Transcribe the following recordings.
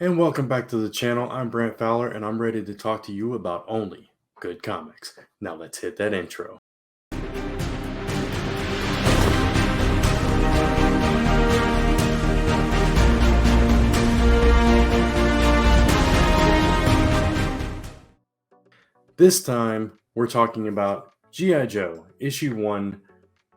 And welcome back to the channel. I'm Brant Fowler, and I'm ready to talk to you about only good comics. Now let's hit that intro. This time, we're talking about G.I. Joe, issue 1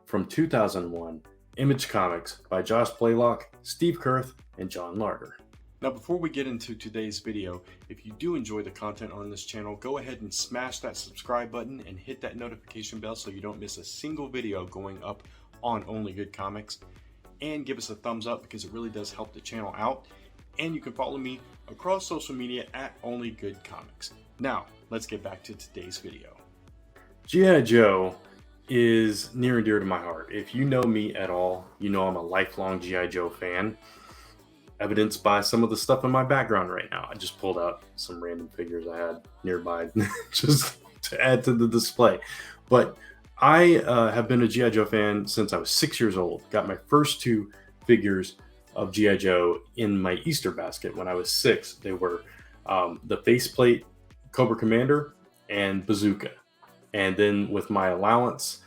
from 2001, Image Comics by Josh Blaylock, Steve Kurth, and John Larter. Now, before we get into today's video, if you do enjoy the content on this channel, go ahead and smash that subscribe button and hit that notification bell so you don't miss a single video going up on Only Good Comics. And give us a thumbs up because it really does help the channel out. And you can follow me across social media at Only Good Comics. Now, let's get back to today's video. G.I. Joe is near and dear to my heart. If you know me at all, you know I'm a lifelong G.I. Joe fan, evidenced by some of the stuff in my background right now. I just pulled out some random figures I had nearby just to add to the display. But I have been a G.I. Joe fan since I was 6 years old. Got my first two figures of G.I. Joe in my Easter basket when I was 6. They were the faceplate Cobra Commander and Bazooka. And then with my allowance,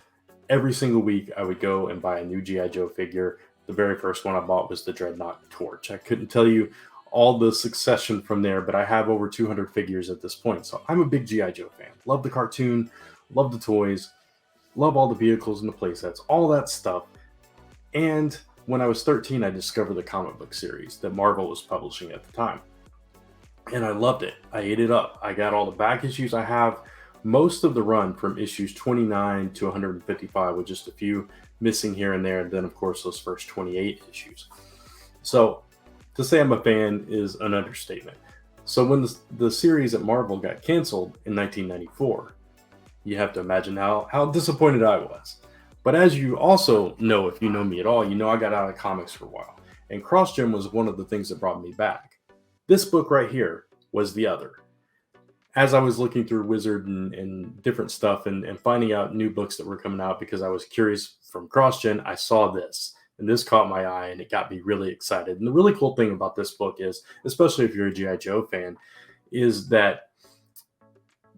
every single week I would go and buy a new G.I. Joe figure. The very first one I bought was the Dreadnought Torch. I couldn't tell you all the succession from there, but I have over 200 figures at this point. So I'm a big G.I. Joe fan. Love the cartoon, love the toys, love all the vehicles and the playsets, all that stuff. And when I was 13, I discovered the comic book series that Marvel was publishing at the time. And I loved it. I ate it up. I got all the back issues. I have most of the run from issues 29 to 155 with just a few missing here and there. And then, of course, those first 28 issues. So to say I'm a fan is an understatement. So when the series at Marvel got canceled in 1994, you have to imagine how disappointed I was. But as you also know, if you know me at all, you know I got out of comics for a while. And CrossGen was one of the things that brought me back. This book right here was the other. As I was looking through Wizard and different stuff and finding out new books that were coming out because I was curious from CrossGen, I saw this. And this caught my eye and it got me really excited. And the really cool thing about this book is, especially if you're a G.I. Joe fan, is that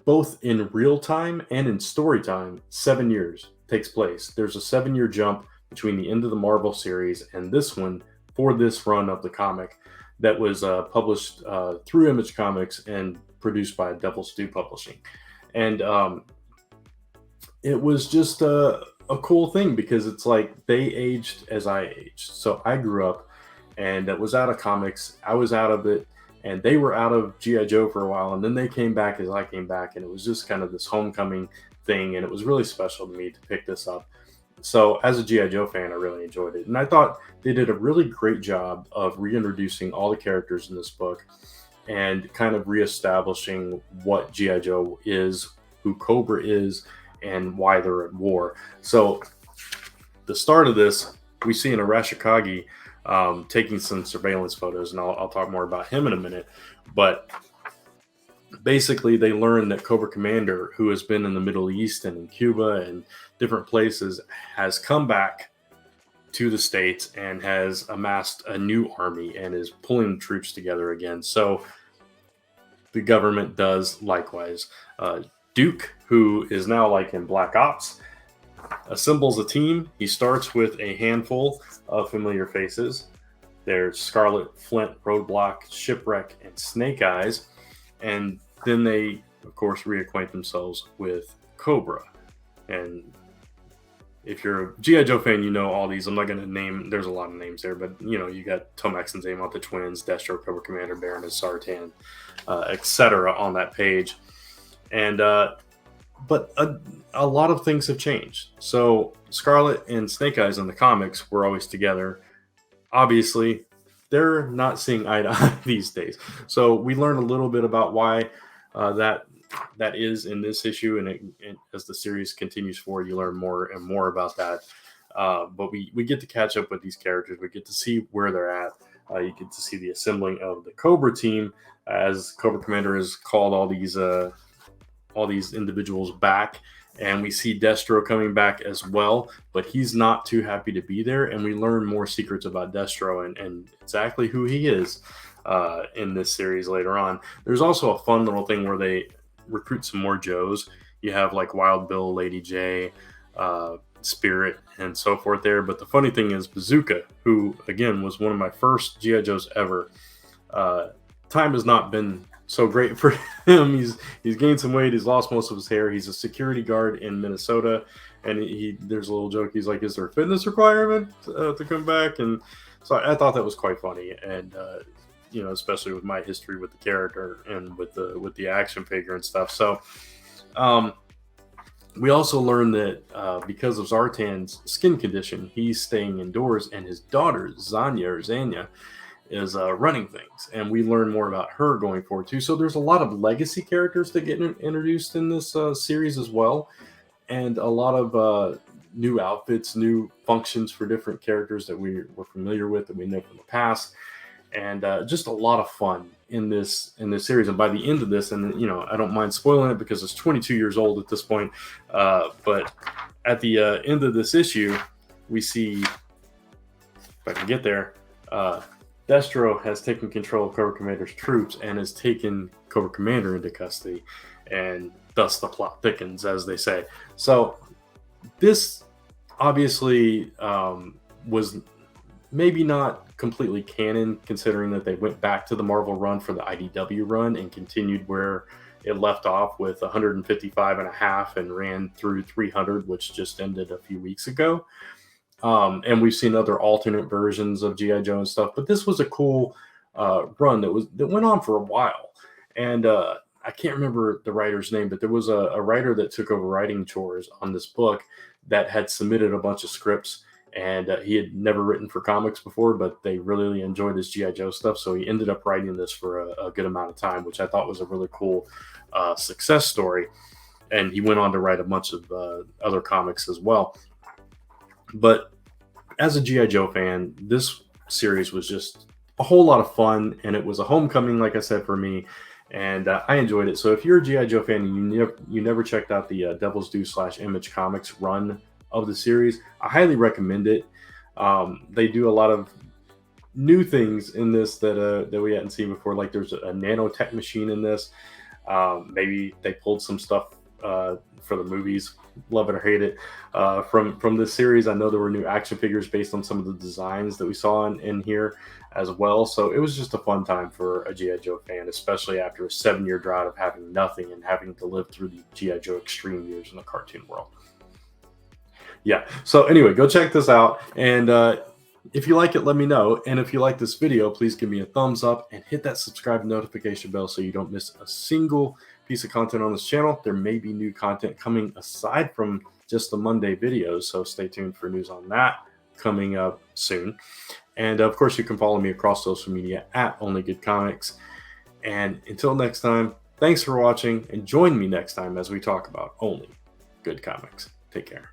both in real time and in story time, 7 years takes place. There's a 7-year jump between the end of the Marvel series and this one for this run of the comic that was published through Image Comics and produced by Devil's Due Publishing. And it was just a cool thing because it's like they aged as I aged. So I grew up and it was out of comics. I was out of it and they were out of G.I. Joe for a while. And then they came back as I came back. And it was just kind of this homecoming thing. And it was really special to me to pick this up. So as a G.I. Joe fan, I really enjoyed it. And I thought they did a really great job of reintroducing all the characters in this book and kind of reestablishing what G.I. Joe is, who Cobra is, and why they're at war. So the start of this, we see an Arashikage taking some surveillance photos, and I'll talk more about him in a minute. But basically, they learn that Cobra Commander, who has been in the Middle East and in Cuba and different places, has come back to the States and has amassed a new army and is pulling troops together again. So the government does likewise. Duke, who is now like in Black Ops, assembles a team. He starts with a handful of familiar faces. There's Scarlet, Flint, Roadblock, Shipwreck, and Snake Eyes. And then they, of course, reacquaint themselves with Cobra. And if you're a G.I. Joe fan, you know all these. I'm not going to name, there's a lot of names there, but you know, you got Tomax and Zaymont, the twins, Destro, Cobra Commander, Baroness Sartan, etc. on that page. And, but a lot of things have changed. So Scarlet and Snake Eyes in the comics were always together. Obviously, they're not seeing eye to eye these days. So we learn a little bit about why that is in this issue, and as the series continues forward, you learn more and more about that. But we get to catch up with these characters. We get to see where they're at. You get to see the assembling of the Cobra team as Cobra Commander has called all these individuals back. And we see Destro coming back as well, but he's not too happy to be there. And we learn more secrets about Destro and exactly who he is. in this series later on. There's also a fun little thing where they recruit some more Joes. You have like Wild Bill, Lady J, Spirit, and so forth there. But the funny thing is Bazooka, who again was one of my first G.I. Joes ever. Time has not been so great for him. He's gained some weight. He's lost most of his hair. He's a security guard in Minnesota, and there's a little joke. He's like, "Is there a fitness requirement to come back?" And so I thought that was quite funny, and especially with my history with the character and with the action figure and stuff. So we also learned that because of Zartan's skin condition, he's staying indoors, and his daughter Zanya is running things, and we learn more about her going forward too. So there's a lot of legacy characters that get introduced in this series as well, and a lot of new outfits, new functions for different characters that we were familiar with, that we know from the past, and just a lot of fun in this series. And by the end of this, and I don't mind spoiling it because it's 22 years old at this point, but at the end of this issue, we see, if I can get there, Destro has taken control of Cobra Commander's troops and has taken Cobra Commander into custody, and thus the plot thickens, as they say. So this obviously was maybe not completely canon, considering that they went back to the Marvel run for the IDW run and continued where it left off with 155 and a half and ran through 300, which just ended a few weeks ago. And we've seen other alternate versions of G.I. Joe and stuff, but this was a cool run that went on for a while. And I can't remember the writer's name, but there was a writer that took over writing chores on this book that had submitted a bunch of scripts, and he had never written for comics before, but they really enjoyed his G.I. Joe stuff. So he ended up writing this for a good amount of time, which I thought was a really cool success story. And he went on to write a bunch of other comics as well. But as a G.I. Joe fan, this series was just a whole lot of fun, and it was a homecoming, like I said, for me, and I enjoyed it. So if you're a G.I. Joe fan and you never checked out the Devil's Due / Image Comics run of the series, I highly recommend it. They do a lot of new things in this that we hadn't seen before. Like there's a nanotech machine in this. Maybe they pulled some stuff for the movies, love it or hate it, from this series. I know there were new action figures based on some of the designs that we saw in here as well. So it was just a fun time for a G.I. Joe fan, especially after a 7-year drought of having nothing and having to live through the G.I. Joe Extreme years in the cartoon world. Yeah, so anyway, go check this out, and if you like it, let me know. And if you like this video, please give me a thumbs up and hit that subscribe notification bell so you don't miss a single piece of content on this channel. There may be new content coming aside from just the Monday videos, so stay tuned for news on that coming up soon. And of course, you can follow me across social media at Only Good Comics. And until next time, thanks for watching, and join me next time as we talk about only good comics. Take care.